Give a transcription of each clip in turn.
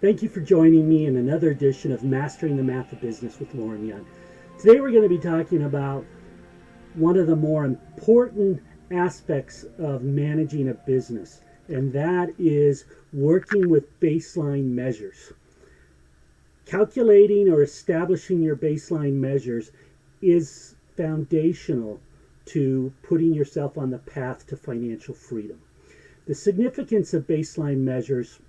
Thank you for joining me in another edition of Mastering the Math of Business with Lauren Young. Today we're going to be talking about one of the more important aspects of managing a business, and that is working with baseline measures. Calculating or establishing your baseline measures is foundational to putting yourself on the path to financial freedom. The significance of baseline measures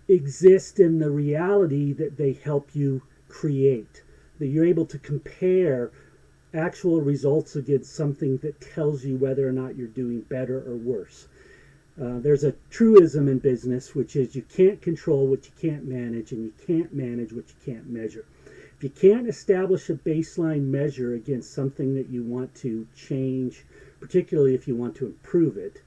exist in the reality that they help you create, that you're able to compare actual results against something that tells you whether or not you're doing better or worse. There's a truism in business, which is you can't control what you can't manage, and you can't manage what you can't measure. If you can't establish a baseline measure against something that you want to change, particularly if you want to improve it,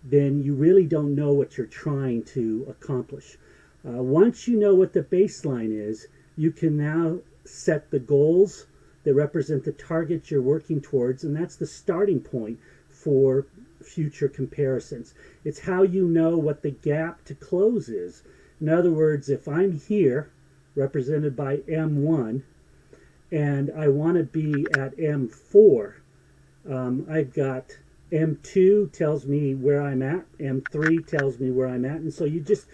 then you really don't know what you're trying to accomplish. Once you know what the baseline is, you can now set the goals that represent the targets you're working towards, and that's the starting point for future comparisons. It's how you know what the gap to close is. In other words, if I'm here, represented by M1, and I want to be at M4, I've got M2 tells me where I'm at, M3 tells me where I'm at, and so you just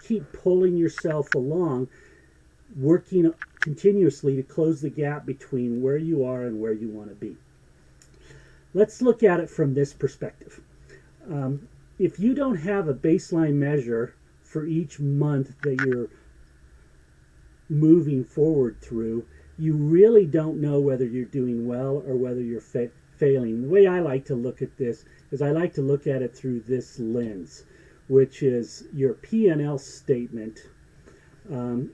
keep pulling yourself along, working continuously to close the gap between where you are and where you want to be. Let's look at it from this perspective. If you don't have a baseline measure for each month that you're moving forward through, you really don't know whether you're doing well or whether you're failing. The way I like to look at this is I like to look at it through this lens, which is your P&L statement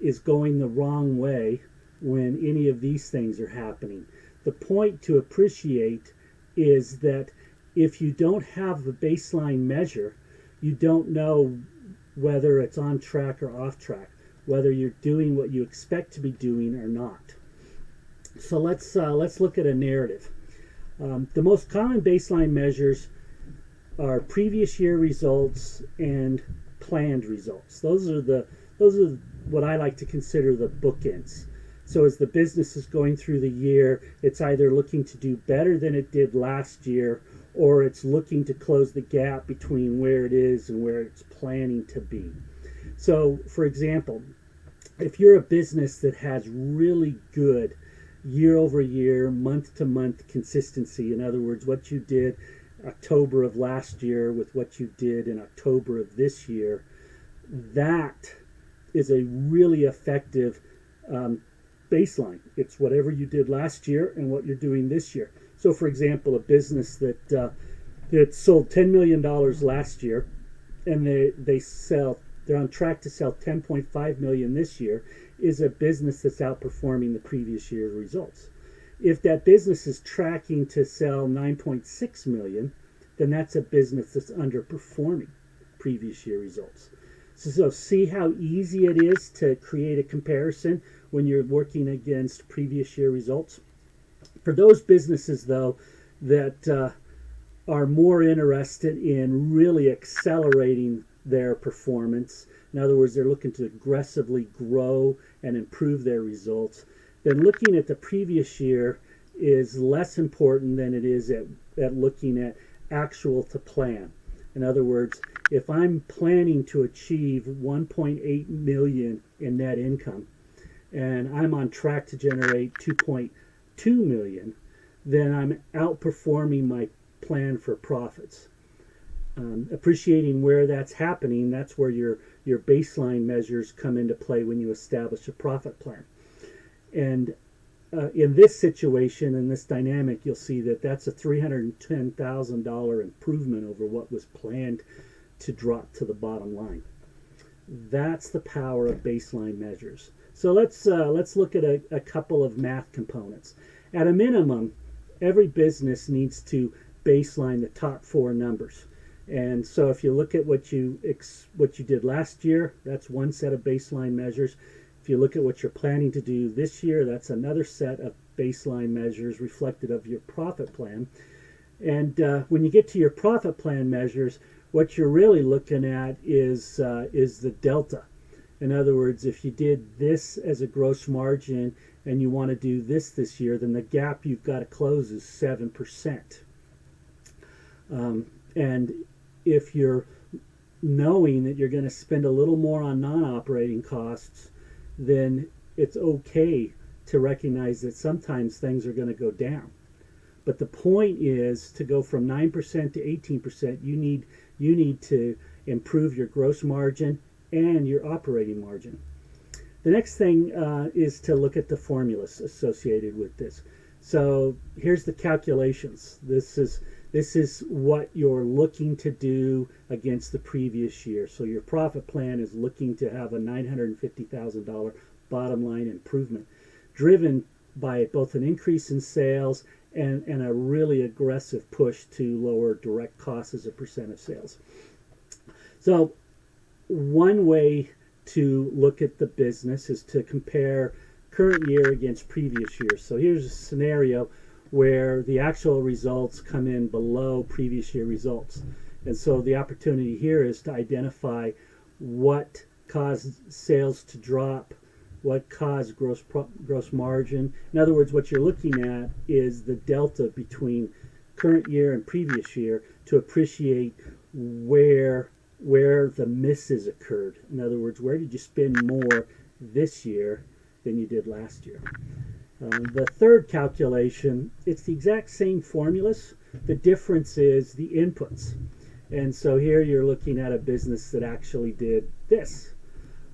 is going the wrong way when any of these things are happening. The point to appreciate is that if you don't have a baseline measure, you don't know whether it's on track or off track, whether you're doing what you expect to be doing or not. So let's look at a narrative. The most common baseline measures are previous year results and planned results. Those are what I like to consider the bookends. So as the business is going through the year, it's either looking to do better than it did last year, or it's looking to close the gap between where it is and where it's planning to be. So, for example, if you're a business that has really good year over year, month to month consistency, in other words, what you did October of last year with what you did in October of this year, that is a really effective baseline. It's whatever you did last year and what you're doing this year. So, for example, a business that sold $10 million last year, and they're on track to sell $10.5 million this year, is a business that's outperforming the previous year's results. If that business is tracking to sell $9.6 million, then that's a business that's underperforming previous year results. So see how easy it is to create a comparison when you're working against previous year results? For those businesses, though, that are more interested in really accelerating their performance, in other words, they're looking to aggressively grow and improve their results, then looking at the previous year is less important than it is at looking at actual to plan. In other words, if I'm planning to achieve 1.8 million in net income and I'm on track to generate 2.2 million, then I'm outperforming my plan for profits. Appreciating where that's happening, that's where your baseline measures come into play when you establish a profit plan. And in this situation, in this dynamic, you'll see that that's a $310,000 improvement over what was planned to drop to the bottom line. That's the power of baseline measures. So let's look at a couple of math components. At a minimum, every business needs to baseline the top four numbers. And so if you look at what you did last year, that's one set of baseline measures. If you look at what you're planning to do this year, that's another set of baseline measures reflected of your profit plan. And when you get to your profit plan measures, What you're really looking at is the delta. In other words, if you did this as a gross margin and you want to do this year, then the gap you've got to close is 7%. And if you're knowing that you're going to spend a little more on non-operating costs, then it's okay to recognize that sometimes things are going to go down. But the point is to go from 9% to 18%, you need to improve your gross margin and your operating margin. The next thing is to look at the formulas associated with this. So here's the calculations. This is what you're looking to do against the previous year. So your profit plan is looking to have a $950,000 bottom line improvement, driven by both an increase in sales and a really aggressive push to lower direct costs as a percent of sales. So one way to look at the business is to compare current year against previous years. So here's a scenario where the actual results come in below previous year results. And so the opportunity here is to identify what caused sales to drop, what caused gross margin. In other words, what you're looking at is the delta between current year and previous year to appreciate where the misses occurred. In other words, where did you spend more this year than you did last year? The third calculation, it's the exact same formulas. The difference is the inputs. And so here you're looking at a business that actually did this.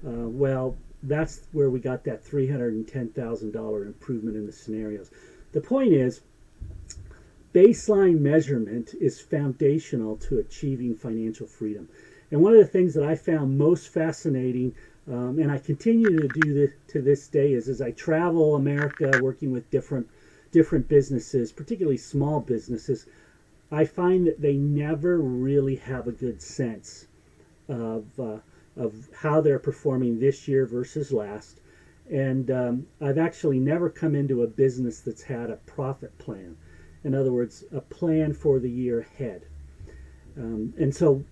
Well, that's where we got that $310,000 improvement in the scenarios. The point is, baseline measurement is foundational to achieving financial freedom. And one of the things that I found most fascinating, and I continue to do this to this day, is as I travel America working with different businesses, particularly small businesses, I find that they never really have a good sense of how they're performing this year versus last. And I've actually never come into a business that's had a profit plan. In other words, a plan for the year ahead. And so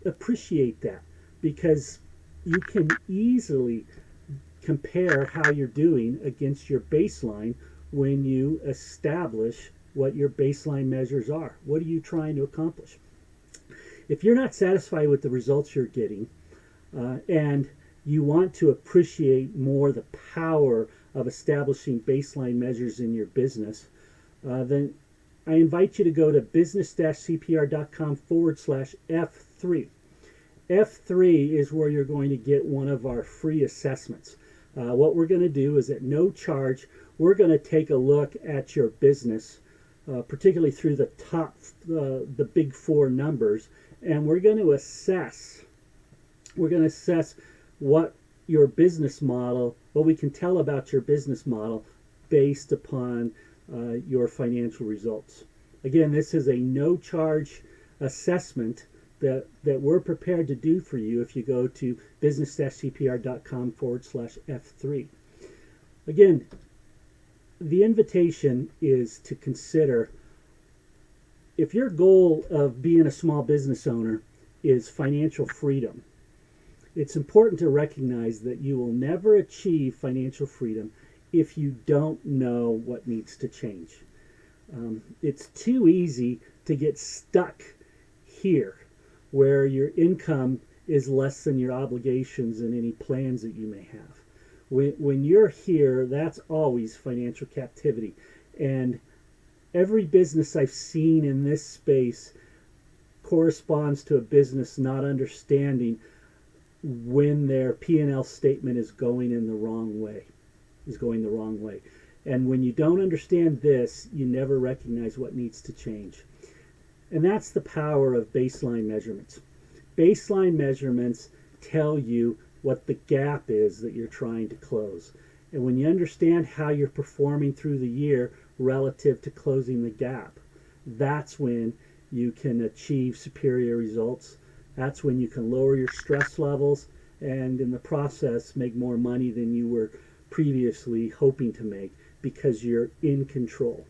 appreciate that, because you can easily compare how you're doing against your baseline when you establish what your baseline measures are. What are you trying to accomplish? If you're not satisfied with the results you're getting, and you want to appreciate more the power of establishing baseline measures in your business, then I invite you to go to business-cpr.com/F3. F3 is where you're going to get one of our free assessments. What we're going to do is at no charge, we're going to take a look at your business, particularly through the big four numbers, and we're going to assess what your business model, what we can tell about your business model based upon your financial results. Again, this is a no-charge assessment that we're prepared to do for you if you go to business-cpr.com/F3. Again, the invitation is to consider, if your goal of being a small business owner is financial freedom, it's important to recognize that you will never achieve financial freedom if you don't know what needs to change. It's too easy to get stuck here, where your income is less than your obligations and any plans that you may have. When you're here, that's always financial captivity. And every business I've seen in this space corresponds to a business not understanding when their P&L statement is going the wrong way. And when you don't understand this, you never recognize what needs to change. And that's the power of baseline measurements. Baseline measurements tell you what the gap is that you're trying to close. And when you understand how you're performing through the year relative to closing the gap, that's when you can achieve superior results. That's when you can lower your stress levels and in the process make more money than you were previously hoping to make, because you're in control.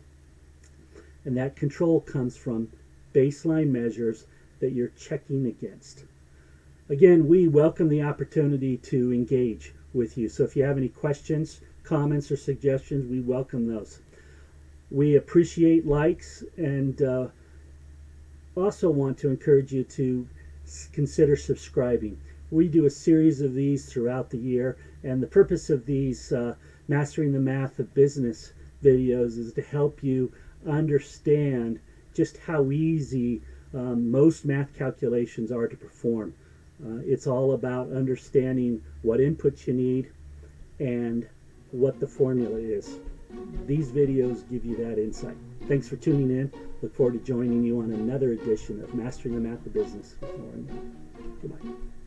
And that control comes from baseline measures that you're checking against. Again, we welcome the opportunity to engage with you. So if you have any questions, comments, or suggestions, we welcome those. We appreciate likes and also want to encourage you to consider subscribing. We do a series of these throughout the year, and the purpose of these Mastering the Math of Business videos is to help you understand just how easy most math calculations are to perform. It's all about understanding what inputs you need and what the formula is. These videos give you that insight. Thanks for tuning in. Look forward to joining you on another edition of Mastering the Math of Business with Lauren. Goodbye.